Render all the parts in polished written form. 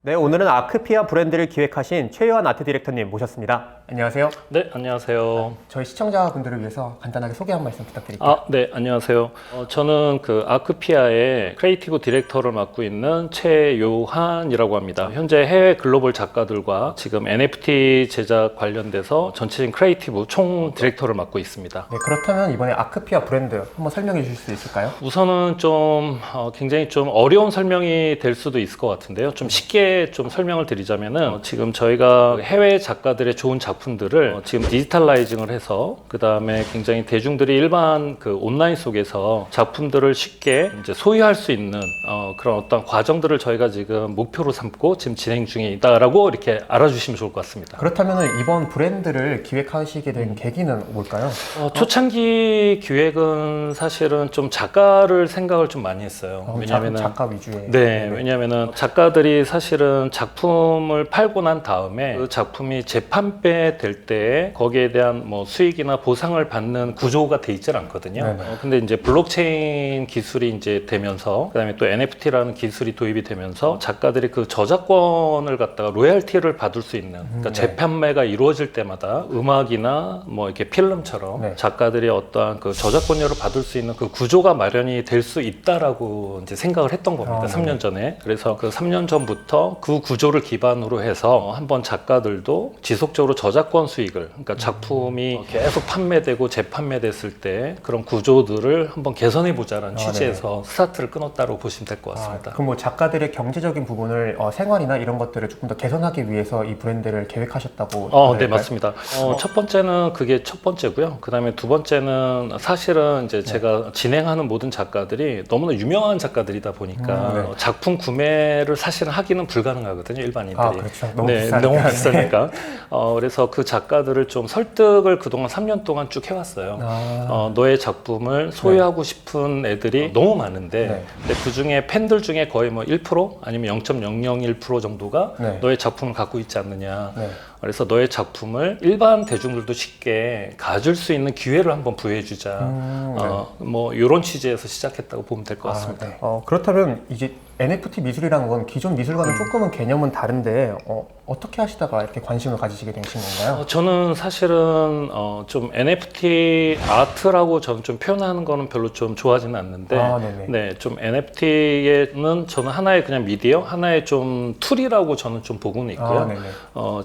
네, 오늘은 아크피아 브랜드를 기획하신 최요한 아트 디렉터님 모셨습니다. 안녕하세요. 네, 안녕하세요. 저희 시청자분들을 위해서 간단하게 소개 한 말씀 부탁드릴게요. 네, 안녕하세요. 저는 그 아크피아의 크리에이티브 디렉터를 맡고 있는 최요한이라고 합니다. 현재 해외 글로벌 작가들과 지금 NFT 제작 관련돼서 전체적인 크리에이티브 총 디렉터를 맡고 있습니다. 네, 그렇다면 이번에 아크피아 브랜드 한번 설명해 주실 수 있을까요? 우선은 좀 굉장히 좀 어려운 설명이 될 수도 있을 것 같은데요. 좀 쉽게 좀 설명을 드리자면은 지금 저희가 해외 작가들의 좋은 작품들을 지금 디지털라이징을 해서 그 다음에 굉장히 대중들이 일반 그 온라인 속에서 작품들을 쉽게 이제 소유할 수 있는 그런 어떤 과정들을 저희가 지금 목표로 삼고 지금 진행 중에 있다라고 이렇게 알아주시면 좋을 것 같습니다. 그렇다면 이번 브랜드를 기획하시게 된 계기는 뭘까요? 초창기 기획은 사실은 좀 작가를 생각을 좀 많이 했어요. 왜냐면은 작가 위주의. 네, 왜냐면은 작가들이 사실은 작품을 팔고 난 다음에 그 작품이 재판매 될 때 거기에 대한 뭐 수익이나 보상을 받는 구조가 돼 있지 않거든요. 근데 이제 블록체인 기술이 이제 되면서 그다음에 또 NFT라는 기술이 도입이 되면서 작가들이 그 저작권을 갖다가 로열티를 받을 수 있는 그러니까 재판매가 이루어질 때마다 음악이나 뭐 이렇게 필름처럼 작가들이 어떠한 그 저작권료를 받을 수 있는 그 구조가 마련이 될 수 있다라고 이제 생각을 했던 겁니다. 3년 전에. 그래서 그 3년 전부터 그 구조를 기반으로 해서 한번 작가들도 지속적으로 저작권 수익을 그러니까 작품이 계속 판매되고 재판매됐을 때 그런 구조들을 한번 개선해 보자라는 취지에서 스타트를 끊었다고 보시면 될 것 같습니다. 그럼 뭐 작가들의 경제적인 부분을 생활이나 이런 것들을 조금 더 개선하기 위해서 이 브랜드를 계획하셨다고 네, 맞습니다. 첫 번째는 그게 첫 번째고요. 그 다음에 두 번째는 사실은 이제 제가 진행하는 모든 작가들이 너무나 유명한 작가들이다 보니까 작품 구매를 사실은 하기는 불가능하거든요, 일반인들이. 그렇죠. 너무 비싸니까. 너무 비싸니까. 그래서 그 작가들을 좀 설득을 그동안 3년 동안 쭉 해왔어요. 너의 작품을 소유하고 싶은 애들이 너무 많은데, 근데 그 중에 팬들 중에 거의 뭐 1% 아니면 0.001% 정도가 너의 작품을 갖고 있지 않느냐. 그래서 너의 작품을 일반 대중들도 쉽게 가질 수 있는 기회를 한번 부여해주자. 뭐 이런 취지에서 시작했다고 보면 될 것 같습니다. 그렇다면 이제 NFT 미술이라는 건 기존 미술과는 조금은 개념은 다른데 어떻게 하시다가 이렇게 관심을 가지시게 되신 건가요? 저는 사실은 좀 NFT 아트라고 저는 좀 표현하는 거는 별로 좀 좋아하지는 않는데 네, 좀 NFT는 저는 하나의 그냥 미디어, 하나의 좀 툴이라고 저는 좀 보고는 있고요.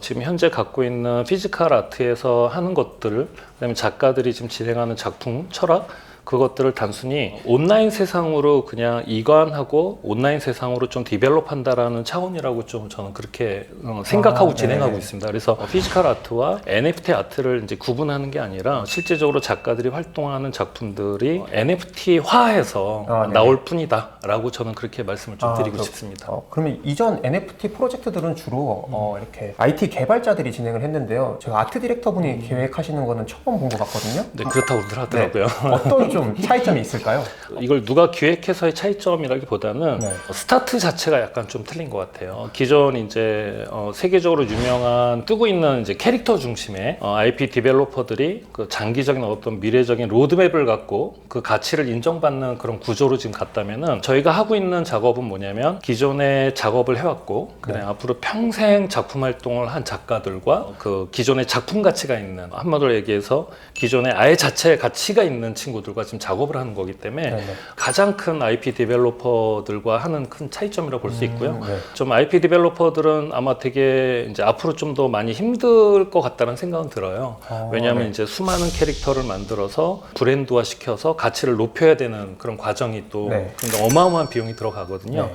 지금 현재 갖고 있는 피지컬 아트에서 하는 것들, 그다음에 작가들이 지금 진행하는 작품, 철학 그것들을 단순히 온라인 세상으로 그냥 이관하고 온라인 세상으로 좀 디벨롭한다라는 차원이라고 좀 저는 그렇게 생각하고 진행하고 있습니다. 그래서 피지컬 아트와 NFT 아트를 이제 구분하는 게 아니라 실제적으로 작가들이 활동하는 작품들이 NFT화해서 나올 뿐이다라고 저는 그렇게 말씀을 좀 드리고 싶습니다. 그러면 이전 NFT 프로젝트들은 주로 이렇게 IT 개발자들이 진행을 했는데요. 제가 아트 디렉터분이 계획하시는 거는 처음 본 것 같거든요. 네, 그렇다고들 하더라고요. 어떤 좀 차이점이 있을까요? 이걸 누가 기획해서의 차이점이라기보다는 스타트 자체가 약간 좀 틀린 것 같아요. 기존 이제 세계적으로 유명한 뜨고 있는 이제 캐릭터 중심의 IP 디벨로퍼들이 그 장기적인 어떤 미래적인 로드맵을 갖고 그 가치를 인정받는 그런 구조로 지금 갔다면은 저희가 하고 있는 작업은 뭐냐면 기존에 작업을 해왔고 그냥 앞으로 평생 작품 활동을 한 작가들과 그 기존의 작품 가치가 있는 한마디로 얘기해서 기존의 아예 자체의 가치가 있는 친구들과 지금 작업을 하는 거기 때문에 가장 큰 IP 디벨로퍼들과 하는 큰 차이점이라고 볼 수 있고요. 좀 IP 디벨로퍼들은 아마 되게 이제 앞으로 좀 더 많이 힘들 것 같다는 생각은 들어요. 왜냐하면 이제 수많은 캐릭터를 만들어서 브랜드화 시켜서 가치를 높여야 되는 그런 과정이 또 굉장히 어마어마한 비용이 들어가거든요.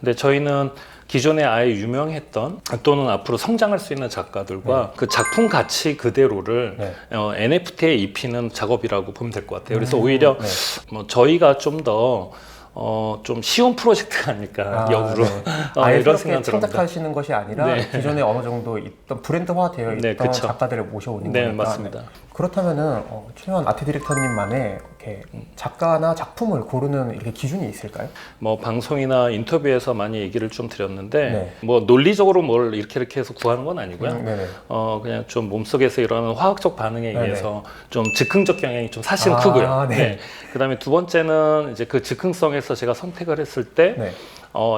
근데 저희는 기존에 아예 유명했던 또는 앞으로 성장할 수 있는 작가들과 그 작품 가치 그대로를 NFT에 입히는 작업이라고 보면 될 것 같아요. 그래서 오히려 뭐 저희가 좀 더 좀 쉬운 프로젝트가 아닐까 역으로 이런 생각 들어요. 창작하시는 것이 아니라 기존에 어느 정도 있던 브랜드화 되어 있던 작가들을 모셔오는 거니까. 맞습니다. 그렇다면은 최요한 아트 디렉터님만의 이렇게 작가나 작품을 고르는 이렇게 기준이 있을까요? 뭐 방송이나 인터뷰에서 많이 얘기를 좀 드렸는데 뭐 논리적으로 뭘 이렇게 해서 구하는 건 아니고요. 그냥 좀 몸속에서 일어나는 화학적 반응에 의해서 좀 즉흥적 경향이 좀 사실은 크고요. 그다음에 두 번째는 이제 그 즉흥성에서 제가 선택을 했을 때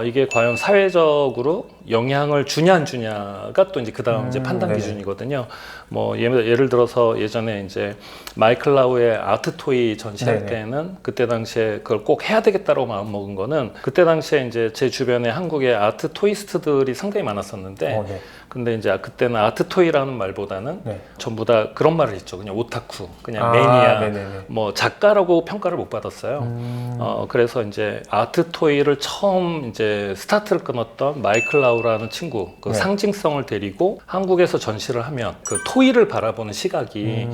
이게 과연 사회적으로 영향을 주냐 안 주냐가 또 이제 그 다음 이제 판단 네네. 기준이거든요. 뭐 예를 들어서 예전에 이제 마이클 라우의 아트 토이 전시할 네네. 때는 그때 당시에 그걸 꼭 해야 되겠다고 마음 먹은 거는 그때 당시에 이제 제 주변에 한국의 아트 토이스트들이 상당히 많았었는데 네. 근데 이제 그때는 아트 토이라는 말보다는 네. 전부 다 그런 말을 했죠. 그냥 오타쿠, 그냥 매니아, 네네네. 뭐 작가라고 평가를 못 받았어요. 그래서 이제 아트 토이를 처음 이제 스타트를 끊었던 마이클 라우라는 친구, 그 네. 상징성을 데리고 한국에서 전시를 하면 그 토이를 바라보는 시각이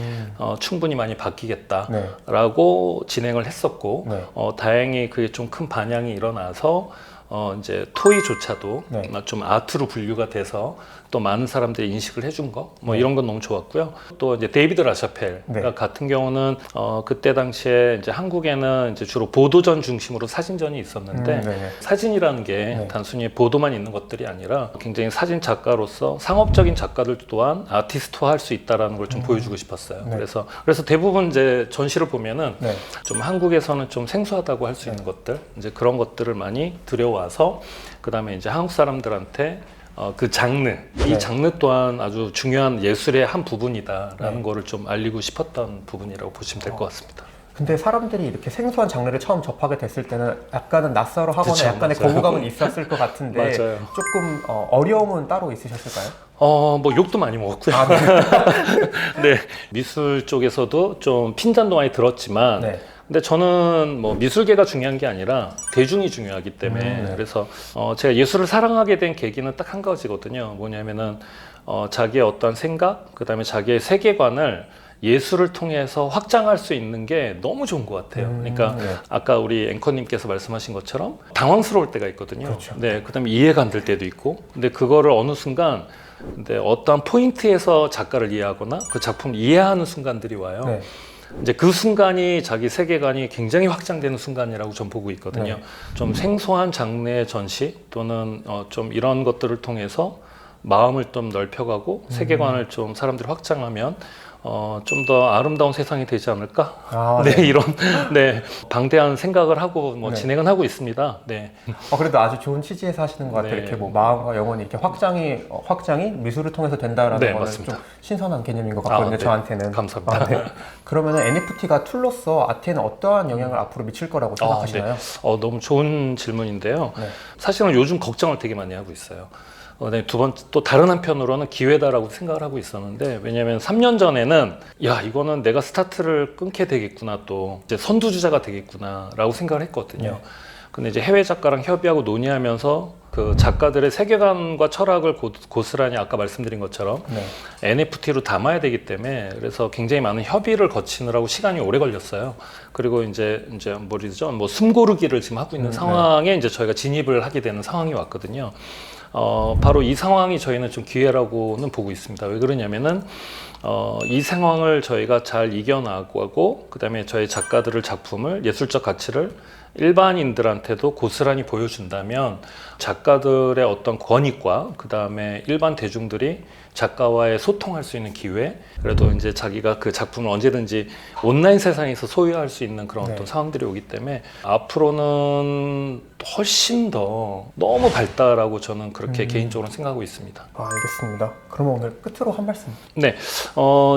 충분히 많이 네. 바뀌겠다라고 진행을 했었고, 네. 다행히 그게 좀 큰 반향이 일어나서 이제 토이조차도 네. 좀 아트로 분류가 돼서 또 많은 사람들이 인식을 해준 거, 뭐 네. 이런 건 너무 좋았고요. 또 이제 데이비드 라샤펠 네. 같은 경우는 그때 당시에 이제 한국에는 이제 주로 보도전 중심으로 사진전이 있었는데 네네. 사진이라는 게 네. 단순히 보도만 있는 것들이 아니라 굉장히 사진 작가로서 상업적인 작가들 또한 아티스트화할 수 있다라는 걸 좀 보여주고 싶었어요. 네. 그래서 대부분 이제 전시를 보면은 네. 좀 한국에서는 좀 생소하다고 할 수 있는 것들, 이제 그런 것들을 많이 들여와서 그 다음에 이제 한국 사람들한테 그 장르, 이 네. 장르 또한 아주 중요한 예술의 한 부분이다라는 네. 거를 좀 알리고 싶었던 부분이라고 보시면 될 것 같습니다. 근데 사람들이 이렇게 생소한 장르를 처음 접하게 됐을 때는 약간은 낯설어 하거나 그쵸, 약간의 맞아요. 거부감은 있었을 것 같은데 맞아요. 조금 어려움은 따로 있으셨을까요? 뭐 욕도 많이 먹었고요. 네. 네, 미술 쪽에서도 좀 핀잔도 많이 들었지만 네. 근데 저는 뭐 미술계가 중요한 게 아니라 대중이 중요하기 때문에 네. 그래서 제가 예술을 사랑하게 된 계기는 딱 한 가지거든요. 뭐냐면은 자기의 어떤 생각, 그다음에 자기의 세계관을 예술을 통해서 확장할 수 있는 게 너무 좋은 것 같아요. 그러니까 네. 아까 우리 앵커님께서 말씀하신 것처럼 당황스러울 때가 있거든요. 그렇죠. 네, 그다음에 이해가 안 될 때도 있고, 근데 그거를 어느 순간 근데 어떠한 포인트에서 작가를 이해하거나 그 작품을 이해하는 순간들이 와요. 네. 이제 그 순간이 자기 세계관이 굉장히 확장되는 순간이라고 전 보고 있거든요. 네. 좀 생소한 장르의 전시 또는 좀 이런 것들을 통해서 마음을 좀 넓혀가고 세계관을 좀 사람들이 확장하면 좀 더 아름다운 세상이 되지 않을까? 네, 네. 이런 네 방대한 생각을 하고 뭐 네. 진행은 하고 있습니다. 네. 그래도 아주 좋은 취지에서 하시는 것 같아요. 네. 이렇게 뭐 마음과 영혼이 이렇게 확장이 미술을 통해서 된다라는 네, 거는 맞습니다. 좀 신선한 개념인 것 같거든요. 네. 저한테는. 감사합니다. 네. 그러면 NFT가 툴로서 아트에는 어떠한 영향을 앞으로 미칠 거라고 생각하시나요? 네. 너무 좋은 질문인데요. 네. 사실은 요즘 걱정을 되게 많이 하고 있어요. 네, 두 번째 또 다른 한편으로는 기회다라고 생각을 하고 있었는데 왜냐하면 3년 전에는 야 이거는 내가 스타트를 끊게 되겠구나 또 이제 선두주자가 되겠구나라고 생각을 했거든요. 네. 근데 이제 해외 작가랑 협의하고 논의하면서 그 작가들의 세계관과 철학을 고스란히 아까 말씀드린 것처럼 네. NFT로 담아야 되기 때문에 그래서 굉장히 많은 협의를 거치느라고 시간이 오래 걸렸어요. 그리고 이제 뭐죠? 뭐 숨고르기를 지금 하고 있는 상황에 이제 저희가 진입을 하게 되는 상황이 왔거든요. 바로 이 상황이 저희는 좀 기회라고는 보고 있습니다. 왜 그러냐면은 이 상황을 저희가 잘 이겨나가고 그다음에 저희 작가들의 작품을 예술적 가치를 일반인들한테도 고스란히 보여준다면 작가들의 어떤 권익과 그다음에 일반 대중들이 작가와의 소통할 수 있는 기회, 그래도 이제 자기가 그 작품을 언제든지 온라인 세상에서 소유할 수 있는 그런 어떤 상황들이 오기 때문에 앞으로는 훨씬 더 너무 밝다라고 저는 그렇게 개인적으로 생각하고 있습니다. 알겠습니다. 그러면 오늘 끝으로 한 말씀. 네,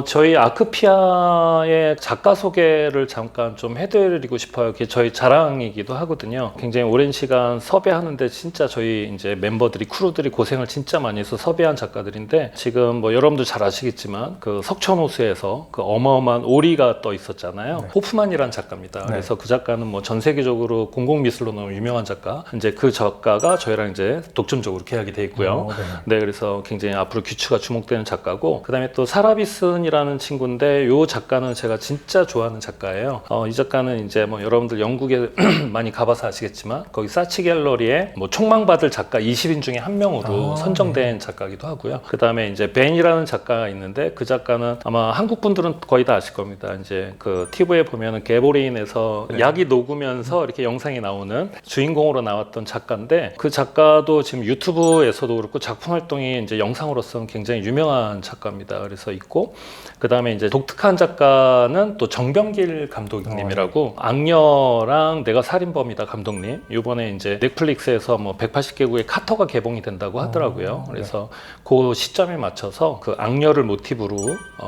저희 아크피아의 작가 소개를 잠깐 좀 해드리고 싶어요. 그게 저희 자랑이기도 하거든요. 굉장히 오랜 시간 섭외하는데 진짜 저희 이제 멤버들이 크루들이 고생을 진짜 많이 해서 섭외한 작가들인데 지금 뭐 여러분도 잘 아시겠지만 그 석천호수에서 그 어마어마한 오리가 떠 있었잖아요. 네. 호프만이라는 작가입니다. 네. 그래서 그 작가는 뭐 전 세계적으로 공공미술로 너무 유명한 작가. 이제 그 작가가 저희랑 이제 독점적으로 계약이 돼 있고요. 네, 그래서 굉장히 앞으로 귀추가 주목되는 작가고, 그다음에 또 사라비슨이라는 친구인데 요 작가는 제가 진짜 좋아하는 작가예요. 이 작가는 이제 뭐 여러분들 영국에 많이 가봐서 아시겠지만 거기 사치 갤러리에 뭐 총망받을 작가 20인 중에 한 명으로 선정된 작가이기도 하고요. 그다음에 이제 벤이라는 작가가 있는데 그 작가는 아마 한국 분들은 거의 다 아실 겁니다. 이제 그 TV에 보면은 개보레인에서 약이 녹으면서 이렇게 영상이 나오는 주인공으로 나왔던 작가인데 그 작가도 지금 유튜브에서도 그렇고 작품 활동이 이제 영상으로서는 굉장히 유명한 작가입니다. 그래서 있고 있고, 그 다음에 이제 독특한 작가는 또 정병길 감독님이라고 악녀랑 내가 살인범이다 감독님. 이번에 이제 넷플릭스에서 뭐 180개국의 카터가 개봉이 된다고 하더라고요. 그래서 그 시점에 맞춰서 그 악녀를 모티브로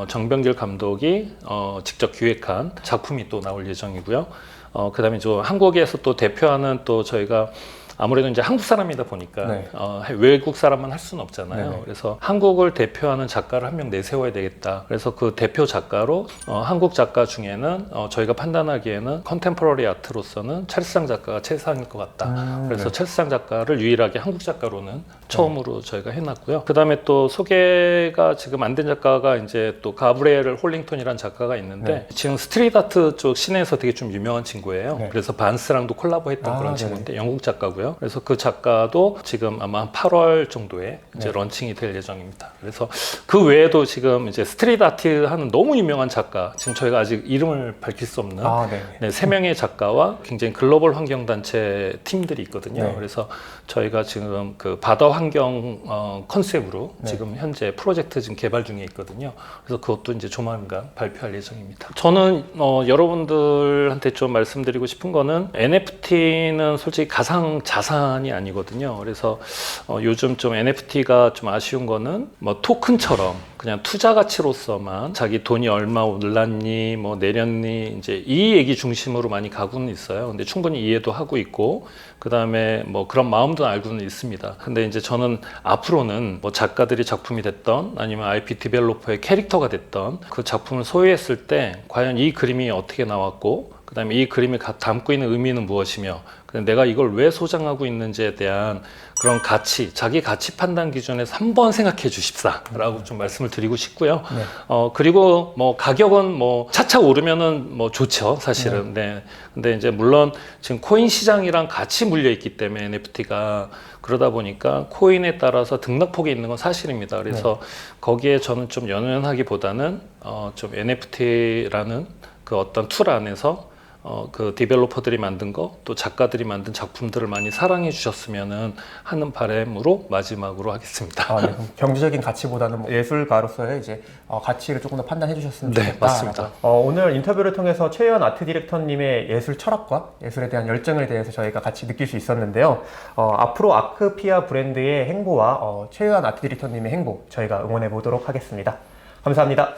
정병길 감독이 직접 기획한 작품이 또 나올 예정이고요. 그 다음에 저 한국에서 또 대표하는 또 저희가 아무래도 이제 한국 사람이다 보니까 네. 외국 사람만 할 수는 없잖아요. 네네. 그래서 한국을 대표하는 작가를 한 명 내세워야 되겠다. 그래서 그 대표 작가로 한국 작가 중에는 저희가 판단하기에는 컨템포러리 아트로서는 찰스상 작가가 최상일 것 같다. 그래서 네. 찰스상 작가를 유일하게 한국 작가로는 처음으로 저희가 해놨고요. 그 다음에 또 소개가 지금 안 된 작가가 이제 또 가브리엘 홀링턴이라는 작가가 있는데 지금 스트리트 아트 쪽 시내에서 되게 좀 유명한 친구예요. 네. 그래서 반스랑도 콜라보했던 그런 네네. 친구인데 영국 작가고요. 그래서 그 작가도 지금 아마 한 8월 정도에 이제 런칭이 될 예정입니다. 그래서 그 외에도 지금 이제 스트리트 아트 하는 너무 유명한 작가, 지금 저희가 아직 이름을 밝힐 수 없는 네. 3명의 작가와 굉장히 글로벌 환경단체 팀들이 있거든요. 네. 그래서 저희가 지금 그 바다 환경 컨셉으로 지금 현재 프로젝트 지금 개발 중에 있거든요. 그래서 그것도 이제 조만간 발표할 예정입니다. 저는 여러분들한테 좀 말씀드리고 싶은 거는 NFT는 솔직히 가상 자산이 아니거든요. 그래서 요즘 좀 NFT가 좀 아쉬운 거는 뭐 토큰처럼 그냥 투자 가치로서만 자기 돈이 얼마 올랐니 뭐 내렸니 이제 이 얘기 중심으로 많이 가고는 있어요. 근데 충분히 이해도 하고 있고 그 다음에 뭐 그런 마음도 알고는 있습니다. 근데 이제 저는 앞으로는 뭐 작가들이 작품이 됐던 아니면 IP 디벨로퍼의 캐릭터가 됐던 그 작품을 소유했을 때 과연 이 그림이 어떻게 나왔고 그 다음에 이 그림이 담고 있는 의미는 무엇이며 내가 이걸 왜 소장하고 있는지에 대한 그런 가치, 자기 가치 판단 기준에서 한번 생각해 주십사라고 좀 말씀을 드리고 싶고요. 네. 그리고 뭐 가격은 뭐 차차 오르면은 뭐 좋죠, 사실은. 네. 근데 이제 물론 지금 코인 시장이랑 같이 물려 있기 때문에 NFT가 그러다 보니까 코인에 따라서 등락폭이 있는 건 사실입니다. 그래서 거기에 저는 좀 연연하기보다는 좀 NFT라는 그 어떤 툴 안에서 그 디벨로퍼들이 만든 거, 또 작가들이 만든 작품들을 많이 사랑해 주셨으면 하는 바람으로 마지막으로 하겠습니다. 네. 그럼 경제적인 가치보다는 뭐 예술가로서의 이제 가치를 조금 더 판단해 주셨으면 네, 좋겠다. 맞습니다. 오늘 인터뷰를 통해서 최유한 아트 디렉터님의 예술 철학과 예술에 대한 열정에 대해서 저희가 같이 느낄 수 있었는데요. 앞으로 아크피아 브랜드의 행보와 최유한 아트 디렉터님의 행보 저희가 응원해 보도록 하겠습니다. 감사합니다.